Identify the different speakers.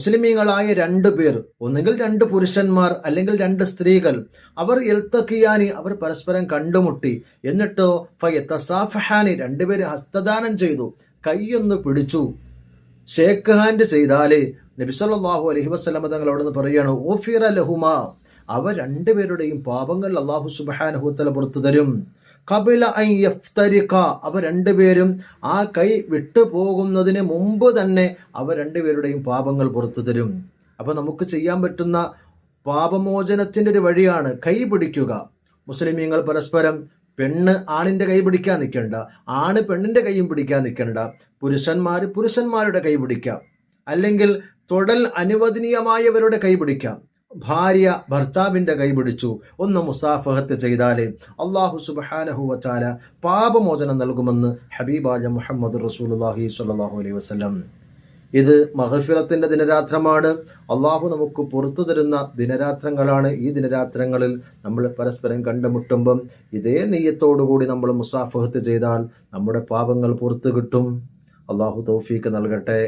Speaker 1: മുസ്ലിമീങ്ങളായ 2 പേർ, ഒന്നുകിൽ 2 പുരുഷന്മാർ അല്ലെങ്കിൽ 2 സ്ത്രീകൾ, അവർ എൽത്തഖിയാനി, അവർ പരസ്പരം കണ്ടുമുട്ടി. എന്നിട്ടോ ഫയതസാഫഹാനി, 2 പേര് ഹസ്തദാനം ചെയ്തു, കൈയൊന്ന് പിടിച്ചു, ഷേക്ക് ഹാൻഡ് ചെയ്താല് നബി സല്ലല്ലാഹു അലൈഹി വസല്ലം തങ്ങൾ അവിടെ നിന്ന് പറയുകയാണ്, ഓഫിറ ലഹുമാ, അവർ 2 പേരുടെയും പാപങ്ങൾ അല്ലാഹു സുബ്ഹാനഹു വ തആല പുറത്തു തരും. ഖബല അൻ യഫ്തരിഖ, അവർ 2 പേരും ആ കൈ വിട്ടു പോകുന്നതിന് മുമ്പ് തന്നെ അവർ 2 പേരുടെയും പാപങ്ങൾ പുറത്തു തരും. അപ്പൊ നമുക്ക് ചെയ്യാൻ പറ്റുന്ന പാപമോചനത്തിന്റെ ഒരു വഴിയാണ് കൈ പിടിക്കുക. മുസ്ലിമീങ്ങൾ പരസ്പരം, പെണ്ണ് ആണിന്റെ കൈ പിടിക്കാൻ നിൽക്കണ്ട, ആണ് പെണ്ണിന്റെ കൈയും പിടിക്കാൻ നിൽക്കണ്ട, പുരുഷന്മാര് പുരുഷന്മാരുടെ കൈ പിടിക്കാം, അല്ലെങ്കിൽ തൊടൽ അനുവദനീയമായവരുടെ കൈ പിടിക്കാം. ഭാര്യ ഭർത്താവിന്റെ കൈ പിടിച്ചു ഒന്ന് മുസാഫഹത്ത് ചെയ്താലേ അല്ലാഹു സുബ്ഹാനഹു വ തആല പാപമോചനം നൽകുമെന്ന് ഹബീബായ മുഹമ്മദ് റസൂലുള്ളാഹി സ്വല്ലല്ലാഹു അലൈഹി വസല്ലം. ഇത് മഗ്ഫിറത്തിന്റെ ദിനരാത്രമാണ്. അള്ളാഹു നമുക്ക് പുറത്തു തരുന്ന ദിനരാത്രങ്ങളാണ്. ഈ ദിനരാത്രങ്ങളിൽ നമ്മൾ പരസ്പരം കണ്ടുമുട്ടുമ്പം ഇതേ നെയ്യത്തോടുകൂടി നമ്മൾ മുസാഫഹത്ത് ചെയ്താൽ നമ്മുടെ പാപങ്ങൾ പുറത്തു കിട്ടും. അള്ളാഹു തൗഫീക്ക് നൽകട്ടെ.